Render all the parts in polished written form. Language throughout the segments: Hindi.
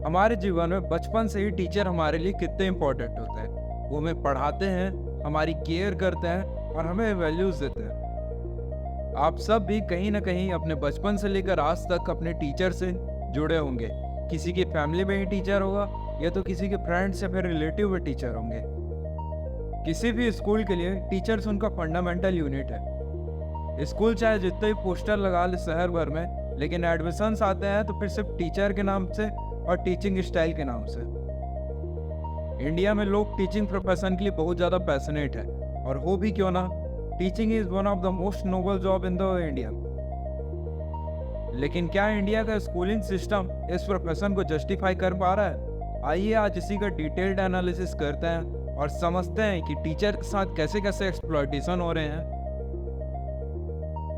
हमारे जीवन में बचपन से ही टीचर हमारे लिए कितने इम्पोर्टेंट होते हैं। वो हमें पढ़ाते हैं, हमारी केयर करते हैं और हमें वैल्यूज देते हैं। आप सब भी कहीं ना कहीं अपने बचपन से लेकर आज तक अपने टीचर से जुड़े होंगे। किसी की फैमिली में ही टीचर होगा या तो किसी के फ्रेंड्स या फिर रिलेटिव में टीचर होंगे। किसी भी स्कूल के लिए टीचर्स उनका फंडामेंटल यूनिट है। स्कूल चाहे जितने ही पोस्टर लगा ले शहर भर में, लेकिन एडमिशन्स आते हैं तो फिर सिर्फ टीचर के नाम से और टीचिंग स्टाइल के नाम से। इंडिया में लोग टीचिंग प्रोफेशन के लिए बहुत ज़्यादा पैशनेट है, और हो भी क्यों ना, teaching is one of the most noble job in the India. लेकिन क्या इंडिया का स्कूलिंग सिस्टम इस प्रोफेशन को जस्टिफाई कर पा रहा है? आइए आज इसी का डिटेल्ड एनालिसिस करते हैं और समझते हैं कि टीचर के साथ कैसे कैसे एक्सप्लॉयटेशन हो रहे हैं।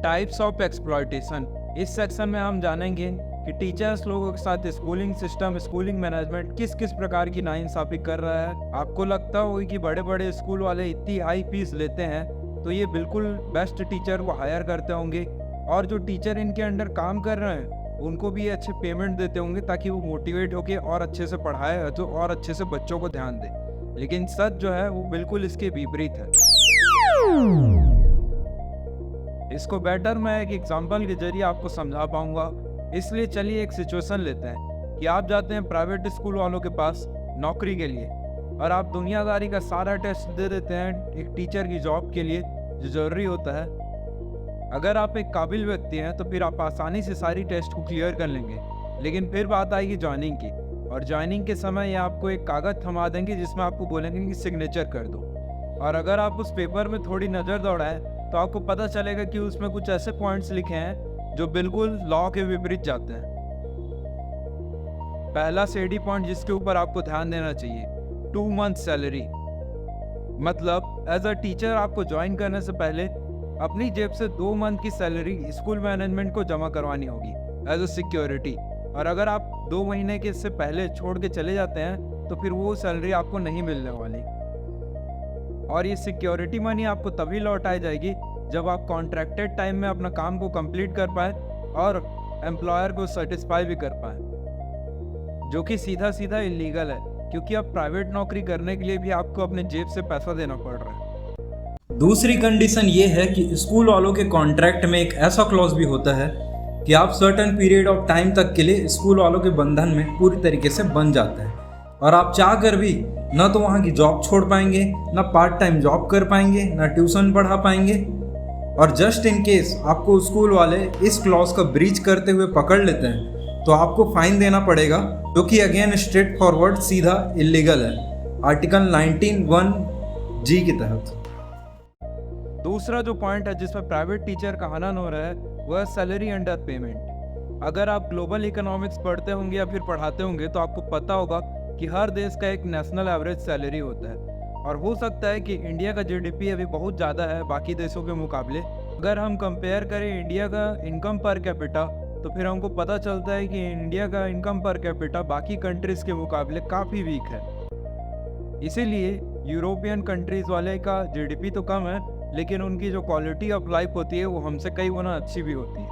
टाइप्स ऑफ एक्सप्लॉयटेशन, इस सेक्शन में हम जानेंगे कि टीचर्स लोगों के साथ स्कूलिंग सिस्टम, स्कूलिंग मैनेजमेंट किस किस प्रकार की नाइंसाफी कर रहा है। आपको लगता होगा कि बड़े बड़े स्कूल वाले इतनी हाई फीस लेते हैं तो ये बिल्कुल बेस्ट टीचर को हायर करते होंगे, और जो टीचर इनके अंडर काम कर रहे हैं उनको भी अच्छे पेमेंट देते होंगे ताकि वो मोटिवेट होके और अच्छे से पढ़ाए तो और अच्छे से बच्चों को ध्यान दे। लेकिन सच जो है वो बिल्कुल इसके विपरीत है। इसको बेटर मैं एक एग्जांपल के जरिए आपको समझा पाऊंगा। इसलिए चलिए एक सिचुएशन लेते हैं कि आप जाते हैं प्राइवेट स्कूल वालों के पास नौकरी के लिए, और आप दुनियादारी का सारा टेस्ट दे देते हैं एक टीचर की जॉब के लिए जो ज़रूरी होता है। अगर आप एक काबिल व्यक्ति हैं तो फिर आप आसानी से सारी टेस्ट को क्लियर कर लेंगे। लेकिन फिर बात आएगी ज्वाइनिंग की, और ज्वाइनिंग के समय ये आपको एक कागज़ थमा देंगे जिसमें आपको बोलेंगे कि सिग्नेचर कर दो। और अगर आप उस पेपर में थोड़ी नज़र दौड़ाएं तो आपको पता चलेगा कि उसमें कुछ ऐसे पॉइंट्स लिखे हैं जो बिल्कुल लॉ के विपरीत जाते हैं। पहला सेडी पॉइंट जिसके ऊपर आपको ध्यान देना चाहिए, 2 मंथ सैलरी। मतलब एज अ टीचर आपको ज्वाइन करने से पहले अपनी जेब से 2 मंथ की सैलरी स्कूल मैनेजमेंट को जमा करवानी होगी एज अ सिक्योरिटी। और अगर आप 2 महीने के इससे पहले छोड़ के चले जाते हैं तो फिर वो सैलरी आपको नहीं मिलने वाली। और ये सिक्योरिटी मनी आपको तभी लौटाई जाएगी जब आप कॉन्ट्रैक्टेड टाइम में अपना काम को कंप्लीट कर पाए और एम्प्लॉयर को सेटिस्फाई भी कर पाए, जो कि सीधा सीधा इलीगल है, क्योंकि अब प्राइवेट नौकरी करने के लिए भी आपको अपने जेब से पैसा देना पड़ रहा है। दूसरी कंडीशन ये है कि स्कूल वालों के कॉन्ट्रैक्ट में एक ऐसा क्लॉज भी होता है कि आप सर्टेन पीरियड ऑफ टाइम तक के लिए स्कूल वालों के बंधन में पूरी तरीके से बन जाते हैं, और आप चाह कर भी ना तो वहाँ की जॉब छोड़ पाएंगे, ना पार्ट टाइम जॉब कर पाएंगे, ना ट्यूशन पढ़ा पाएंगे। और जस्ट इन केस आपको स्कूल वाले इस क्लॉज का ब्रीच करते हुए पकड़ लेते हैं तो आपको फाइन देना पड़ेगा, जो कि अगेन स्ट्रेट फॉरवर्ड सीधा इलीगल है, आर्टिकल 19(1)(g के तहत। दूसरा जो पॉइंट है जिसमें प्राइवेट टीचर का हनन हो रहा है वह सैलरी अंडर पेमेंट। अगर आप ग्लोबल इकोनॉमिक्स पढ़ते होंगे या फिर पढ़ाते होंगे तो आपको पता होगा कि हर देश का एक नेशनल एवरेज सैलरी होता है, और हो सकता है कि इंडिया का जीडीपी अभी बहुत ज़्यादा है बाकी देशों के मुकाबले। अगर हम कंपेयर करें इंडिया का इनकम पर कैपिटा तो फिर हमको पता चलता है कि इंडिया का इनकम पर कैपिटा बाकी कंट्रीज़ के मुकाबले काफ़ी वीक है। इसीलिए यूरोपियन कंट्रीज़ वाले का जीडीपी तो कम है, लेकिन उनकी जो क्वालिटी ऑफ लाइफ होती है वो हमसे कई गुना अच्छी भी होती है।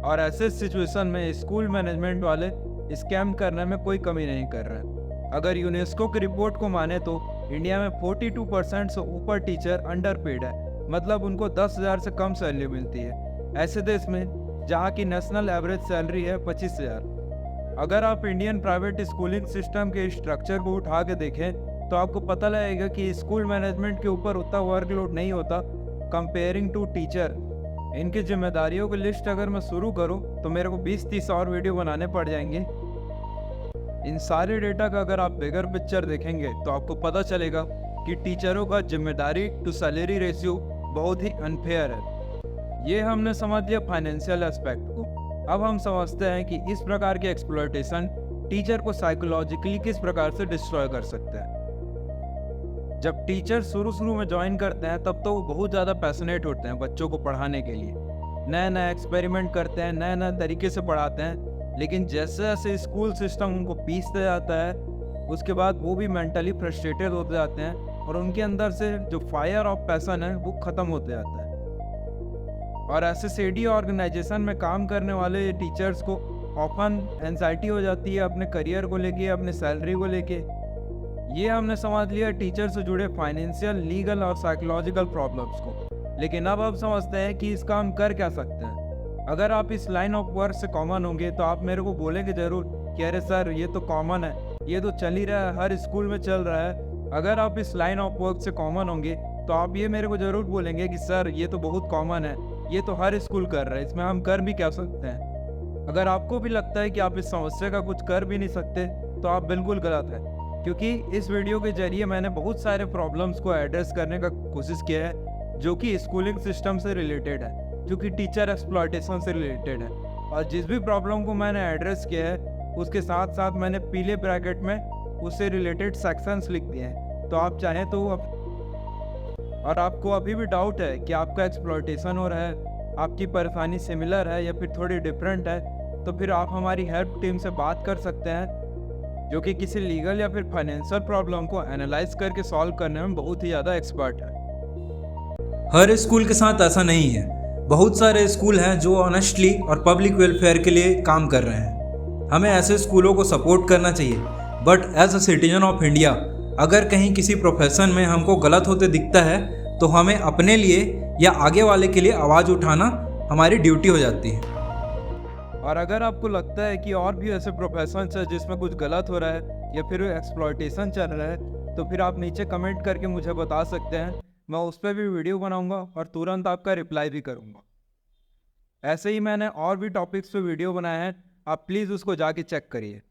और ऐसे सिचुएशन में स्कूल मैनेजमेंट वाले स्कैम करने में कोई कमी नहीं कर रहे हैं। अगर यूनेस्को की रिपोर्ट को माने तो इंडिया में 42% से ऊपर टीचर अंडर पेड है, मतलब उनको 10,000 से कम सैलरी मिलती है ऐसे देश में जहाँ की नेशनल एवरेज सैलरी है 25,000। अगर आप इंडियन प्राइवेट स्कूलिंग सिस्टम के स्ट्रक्चर को उठा के देखें तो आपको पता लगेगा कि स्कूल मैनेजमेंट के ऊपर उतना वर्कलोड नहीं होता कंपेयरिंग टू टीचर। इनकी जिम्मेदारियों की लिस्ट अगर मैं शुरू करूं तो मेरे को 20-30 और वीडियो बनाने पड़ जाएंगे। इन सारे डेटा का अगर आप बिगर पिक्चर देखेंगे तो आपको पता चलेगा कि टीचरों का जिम्मेदारी टू सैलरी रेशियो बहुत ही अनफेयर है। ये हमने समझ लिया फाइनेंशियल एस्पेक्ट को। अब हम समझते हैं कि इस प्रकार के एक्सप्लॉयटेशन टीचर को साइकोलॉजिकली किस प्रकार से डिस्ट्रॉय कर सकते हैं। जब टीचर शुरू में ज्वाइन करते हैं तब तो वो बहुत ज़्यादा पैशनेट होते हैं बच्चों को पढ़ाने के लिए, नया नया एक्सपेरिमेंट करते हैं, नया नया तरीके से पढ़ाते हैं। लेकिन जैसे जैसे स्कूल सिस्टम उनको पीसते जाता है उसके बाद वो भी मेंटली फ्रस्ट्रेटेड होते जाते हैं, और उनके अंदर से जो फायर ऑफ पैशन है वो ख़त्म होते जाता है। और ऐसे सेडी ऑर्गेनाइजेशन में काम करने वाले टीचर्स को ऑफन एंजाइटी हो जाती है अपने करियर को लेके, अपने सैलरी को लेके। ये हमने समझ लिया टीचर से जुड़े फाइनेंशियल, लीगल और साइकोलॉजिकल प्रॉब्लम्स को। लेकिन अब आप समझते हैं कि इसका हम कर क्या सकते हैं। अगर आप इस लाइन ऑफ वर्क से कॉमन होंगे तो आप मेरे को बोलेंगे ज़रूर कि अरे सर ये तो कॉमन है, ये तो चल ही रहा है, हर स्कूल में चल रहा है। अगर आप इस लाइन ऑफ वर्क से कॉमन होंगे तो आप ये मेरे को ज़रूर बोलेंगे कि सर ये तो बहुत कॉमन है, ये तो हर स्कूल कर रहा है, इसमें हम कर भी क्या सकते हैं। अगर आपको भी लगता है कि आप इस समस्या का कुछ कर भी नहीं सकते तो आप बिल्कुल गलत है, क्योंकि इस वीडियो के जरिए मैंने बहुत सारे प्रॉब्लम्स को एड्रेस करने का कोशिश किया है जो कि स्कूलिंग सिस्टम से रिलेटेड है, जो कि टीचर एक्सप्लॉयटेशन से रिलेटेड है। और जिस भी प्रॉब्लम को मैंने एड्रेस किया है उसके साथ साथ मैंने पीले ब्रैकेट में उससे रिलेटेड सेक्शंस लिख दिए हैं। तो आप चाहें तो और आपको अभी भी डाउट है कि आपका एक्सप्लॉयटेशन हो रहा है, आपकी परेशानी सिमिलर है या फिर थोड़ी डिफरेंट है, तो फिर आप हमारी हेल्प टीम से बात कर सकते हैं, जो कि किसी लीगल या फिर फाइनेंशियल प्रॉब्लम को एनालाइज करके सॉल्व करने में बहुत ही ज़्यादा एक्सपर्ट है। हर स्कूल के साथ ऐसा नहीं है। बहुत सारे स्कूल हैं जो ऑनेस्टली और पब्लिक वेलफेयर के लिए काम कर रहे हैं। हमें ऐसे स्कूलों को सपोर्ट करना चाहिए। But as a citizen of India, अगर कहीं किसी प्रोफेशन में हमको गलत होते दिखता है तो हमें अपने लिए या आगे वाले के लिए आवाज़ उठाना हमारी ड्यूटी हो जाती है। और अगर आपको लगता है कि और भी ऐसे प्रोफेशन है जिसमें कुछ गलत हो रहा है या फिर एक्सप्लॉयटेशन चल रहा है, तो फिर आप नीचे कमेंट करके मुझे बता सकते हैं। मैं उस पर भी वीडियो बनाऊंगा और तुरंत आपका रिप्लाई भी करूंगा। ऐसे ही मैंने और भी टॉपिक्स पे वीडियो बनाए हैं, आप प्लीज़ उसको जाके चेक करिए।